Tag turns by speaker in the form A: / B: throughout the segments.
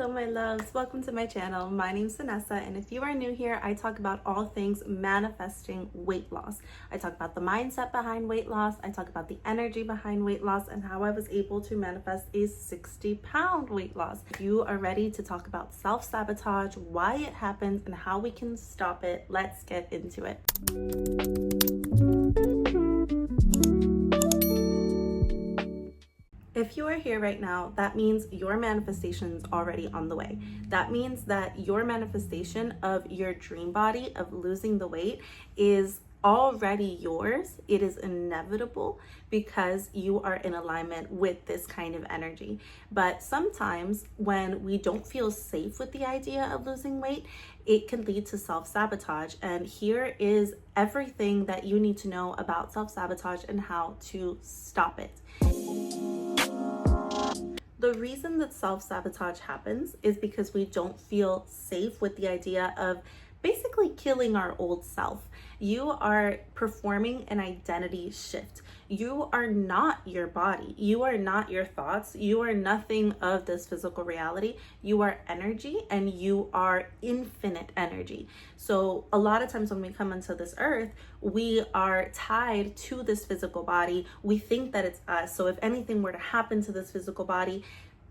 A: Hello my loves, welcome to my channel. My name's Vanessa, and if you are new here, I talk about all things manifesting weight loss. I talk about the mindset behind weight loss, I talk about the energy behind weight loss, and how I was able to manifest a 60-pound weight loss. If you are ready to talk about self-sabotage, why it happens, and how we can stop it, let's get into it. If you are here right now, that means your manifestation is already on the way. That means that your manifestation of your dream body of losing the weight is already yours. It is inevitable because you are in alignment with this kind of energy. But sometimes when we don't feel safe with the idea of losing weight, it can lead to self-sabotage. And here is everything that you need to know about self-sabotage and how to stop it. The reason that self-sabotage happens is because we don't feel safe with the idea of basically killing our old self. You are performing an identity shift. You are not your body. You are not your thoughts. You are nothing of this physical reality. You are energy, and you are infinite energy. So a lot of times when we come into this earth, we are tied to this physical body. We think that it's us. So if anything were to happen to this physical body,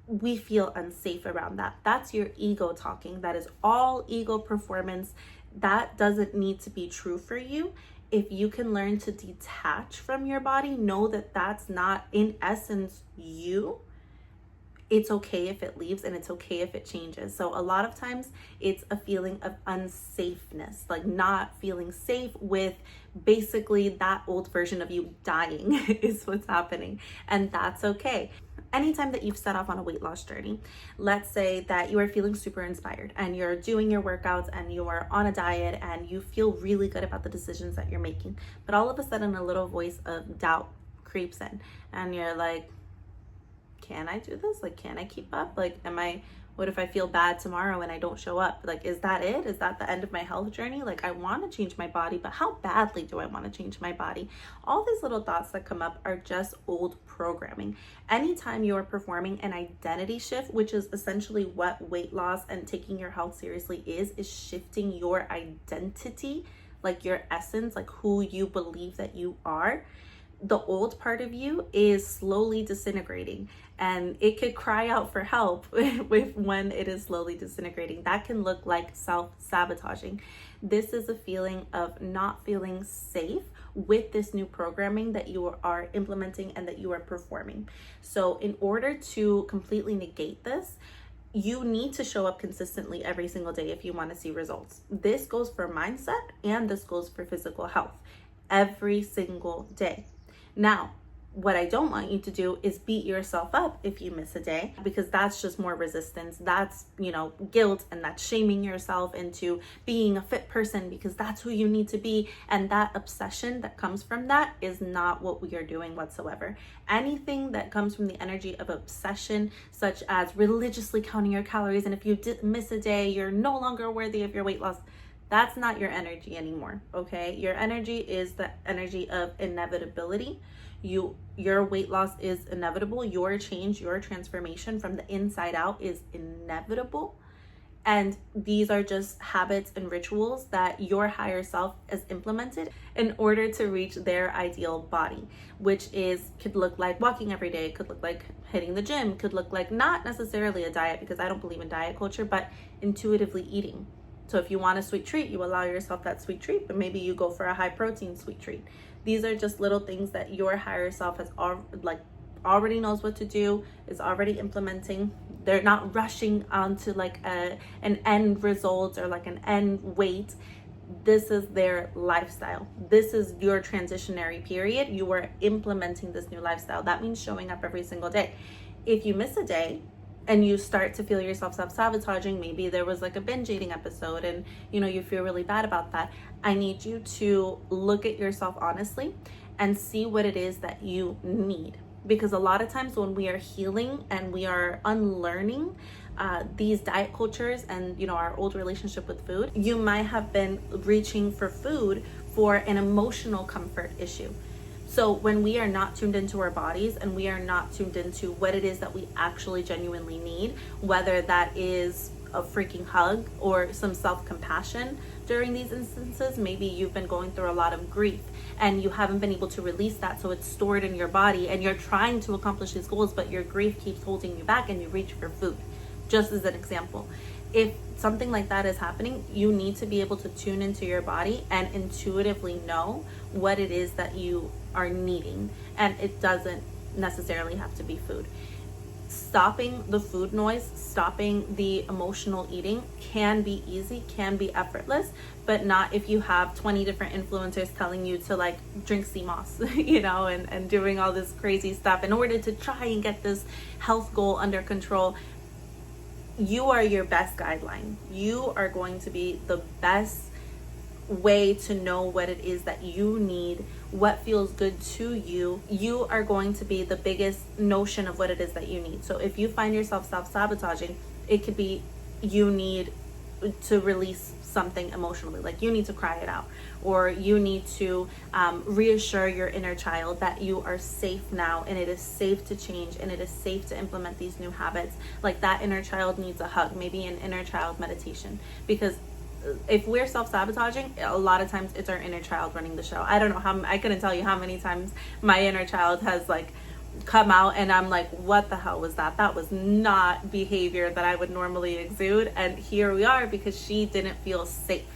A: we feel unsafe around that. That's your ego talking. That is all ego performance. That doesn't need to be true for you. If you can learn to detach from your body, know that that's not in essence you. It's okay if it leaves, and it's okay if it changes. So a lot of times it's a feeling of unsafeness, like not feeling safe with basically that old version of you dying is what's happening. And that's okay. Anytime that you've set off on a weight loss journey, let's say that you are feeling super inspired and you're doing your workouts and you are on a diet and you feel really good about the decisions that you're making, but all of a sudden a little voice of doubt creeps in and you're like, can I do this? Like, can I keep up? Like, what if I feel bad tomorrow and I don't show up? Like, is that it? Is that the end of my health journey? Like, I want to change my body, but how badly do I want to change my body? All these little thoughts that come up are just old programming. Anytime you are performing an identity shift, which is essentially what weight loss and taking your health seriously is shifting your identity, like your essence, like who you believe that you are. The old part of you is slowly disintegrating, and it could cry out for help when it is slowly disintegrating. That can look like self-sabotaging. This is a feeling of not feeling safe with this new programming that you are implementing and that you are performing. So in order to completely negate this, you need to show up consistently every single day if you want to see results. This goes for mindset and this goes for physical health every single day. Now, what I don't want you to do is beat yourself up if you miss a day, because that's just more resistance. That's, guilt, and that's shaming yourself into being a fit person because that's who you need to be. And that obsession that comes from that is not what we are doing whatsoever. Anything that comes from the energy of obsession, such as religiously counting your calories, and if you miss a day, you're no longer worthy of your weight loss. That's not your energy anymore, okay? Your energy is the energy of inevitability. Your weight loss is inevitable. Your change, your transformation from the inside out is inevitable. And these are just habits and rituals that your higher self has implemented in order to reach their ideal body, which could look like walking every day, could look like hitting the gym, could look like not necessarily a diet, because I don't believe in diet culture, but intuitively eating. So if you want a sweet treat, you allow yourself that sweet treat, but maybe you go for a high protein sweet treat. These are just little things that your higher self has already knows what to do, is already implementing. They're not rushing onto like an end result or like an end weight. This is their lifestyle. This is your transitionary period. You are implementing this new lifestyle. That means showing up every single day. If you miss a day, and you start to feel yourself self-sabotaging, maybe there was like a binge eating episode and you feel really bad about that, I need you to look at yourself honestly and see what it is that you need. Because a lot of times when we are healing and we are unlearning these diet cultures and our old relationship with food, you might have been reaching for food for an emotional comfort issue. So when we are not tuned into our bodies and we are not tuned into what it is that we actually genuinely need, whether that is a freaking hug or some self-compassion during these instances, maybe you've been going through a lot of grief and you haven't been able to release that, so it's stored in your body and you're trying to accomplish these goals, but your grief keeps holding you back and you reach for food, just as an example. If something like that is happening, you need to be able to tune into your body and intuitively know what it is that you are needing, and it doesn't necessarily have to be food. Stopping the food noise, stopping the emotional eating can be easy, can be effortless, but not if you have 20 different influencers telling you to like drink sea moss, and doing all this crazy stuff in order to try and get this health goal under control. You are your best guideline. You are going to be the best way to know what it is that you need, what feels good to you. You are going to be the biggest notion of what it is that you need. So if you find yourself self-sabotaging, it could be you need to release something emotionally, like you need to cry it out, or you need to reassure your inner child that you are safe now and it is safe to change and it is safe to implement these new habits. Like that inner child needs a hug, maybe an inner child meditation, because if we're self-sabotaging, a lot of times it's our inner child running the show. I don't know I couldn't tell you how many times my inner child has like come out and I'm like, what the hell was that? That was not behavior that I would normally exude. And here we are because she didn't feel safe.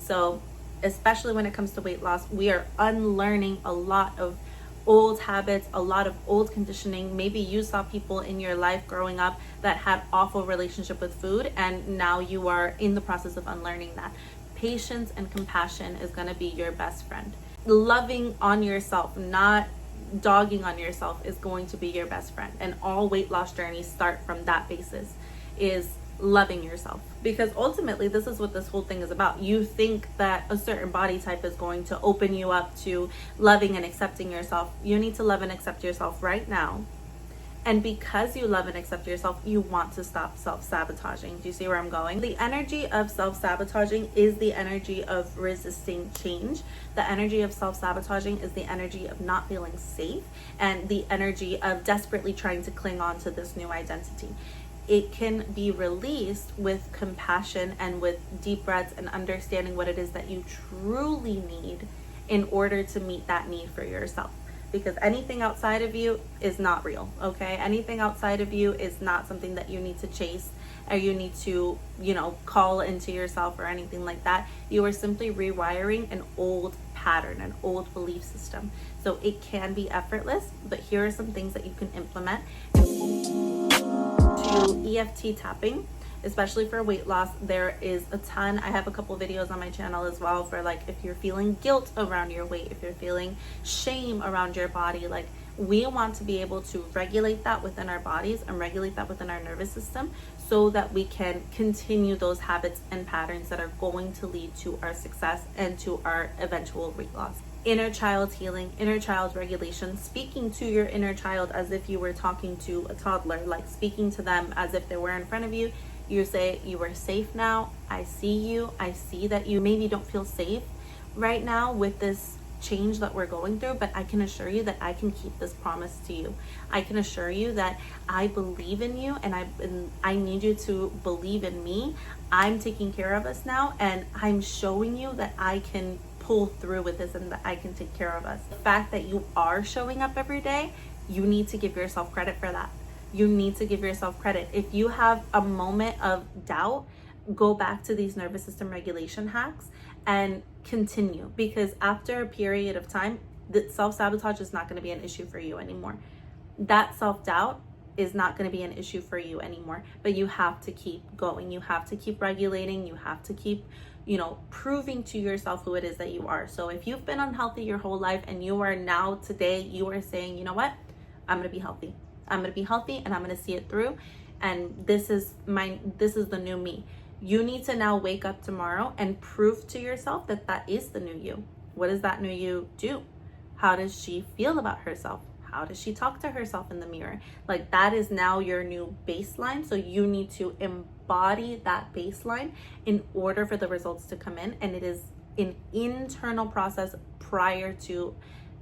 A: So especially when it comes to weight loss, we are unlearning a lot of old habits, a lot of old conditioning. Maybe you saw people in your life growing up that had awful relationship with food, and now you are in the process of unlearning that. Patience and compassion is going to be your best friend. Loving on yourself, not dogging on yourself, is going to be your best friend. And all weight loss journeys start from that basis, is loving yourself, because ultimately this is what this whole thing is about. You think that a certain body type is going to open you up to loving and accepting yourself. You need to love and accept yourself right now. And because you love and accept yourself, you want to stop self-sabotaging. Do you see where I'm going? The energy of self-sabotaging is the energy of resisting change. The energy of self-sabotaging is the energy of not feeling safe and the energy of desperately trying to cling on to this new identity. It can be released with compassion and with deep breaths and understanding what it is that you truly need in order to meet that need for yourself. Because anything outside of you is not real, okay? Anything outside of you is not something that you need to chase or you need to, call into yourself or anything like that. You are simply rewiring an old pattern, an old belief system. So it can be effortless, but here are some things that you can implement. To EFT tapping, especially for weight loss, there is a ton. I have a couple videos on my channel as well for like if you're feeling guilt around your weight, if you're feeling shame around your body. Like, we want to be able to regulate that within our bodies and regulate that within our nervous system so that we can continue those habits and patterns that are going to lead to our success and to our eventual weight loss. Inner child healing, inner child regulation, speaking to your inner child as if you were talking to a toddler, like speaking to them as if they were in front of you. You say, you are safe now. I see you. I see that you maybe don't feel safe right now with this change that we're going through, but I can assure you that I can keep this promise to you. I can assure you that I believe in you, and I need you to believe in me. I'm taking care of us now, and I'm showing you that I can pull through with this and that I can take care of us. The fact that you are showing up every day, you need to give yourself credit for that. You need to give yourself credit. If you have a moment of doubt, go back to these nervous system regulation hacks and continue, because after a period of time, the self-sabotage is not going to be an issue for you anymore. That self-doubt is not going to be an issue for you anymore, but you have to keep going. You have to keep regulating. You have to keep, proving to yourself who it is that you are. So if you've been unhealthy your whole life and you are now today, you are saying, you know what? I'm going to be healthy. I'm going to be healthy and I'm going to see it through. And this is the new me. You need to now wake up tomorrow and prove to yourself that that is the new you. What does that new you do? How does she feel about herself? How does she talk to herself in the mirror? Like, that is now your new baseline. So you need to embody that baseline in order for the results to come in. And it is an internal process prior to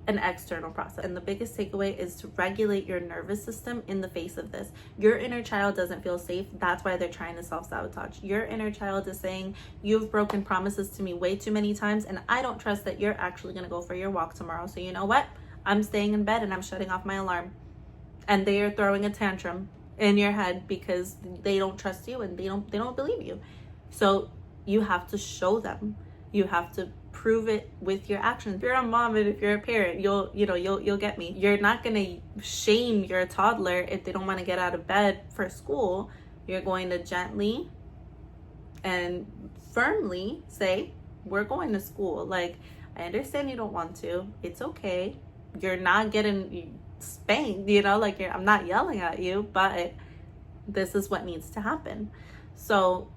A: an external process. And the biggest takeaway is to regulate your nervous system in the face of this. Your inner child doesn't feel safe. That's why they're trying to self-sabotage. Your inner child is saying, you've broken promises to me way too many times, and I don't trust that you're actually going to go for your walk tomorrow. So you know what? I'm staying in bed and I'm shutting off my alarm. And they are throwing a tantrum in your head because they don't trust you and they don't believe you. So you have to show them. You have to prove it with your actions. If you're a mom and if you're a parent, you'll get me. You're not gonna shame your toddler if they don't want to get out of bed for school. You're going to gently and firmly say, we're going to school. Like, I understand you don't want to. It's okay. You're not getting spanked, like I'm not yelling at you, but this is what needs to happen. So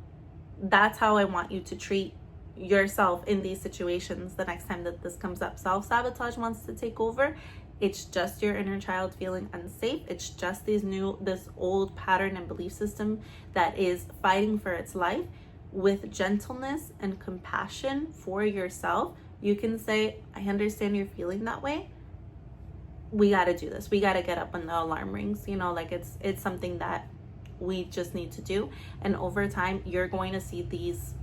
A: that's how I want you to treat yourself in these situations the next time that this comes up. Self-sabotage wants to take over. It's just your inner child feeling unsafe. It's just this old pattern and belief system that is fighting for its life. With gentleness and compassion for yourself, you can say, I understand you're feeling that way. We got to do this. We got to get up when the alarm rings. It's something that we just need to do. And over time, you're going to see these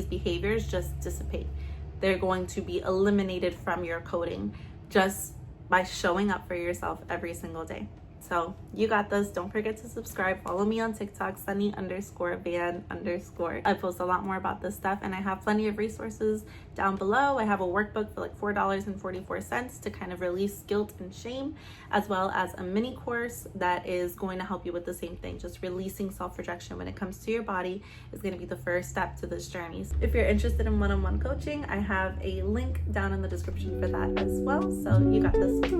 A: behaviors just dissipate. They're going to be eliminated from your coding just by showing up for yourself every single day. So you got this. Don't forget to subscribe. Follow me on TikTok, Sunny_Van_. I post a lot more about this stuff, and I have plenty of resources down below. I have a workbook for like $4.44 to kind of release guilt and shame, as well as a mini course that is going to help you with the same thing. Just releasing self-rejection when it comes to your body is going to be the first step to this journey. If you're interested in one-on-one coaching, I have a link down in the description for that as well. So you got this.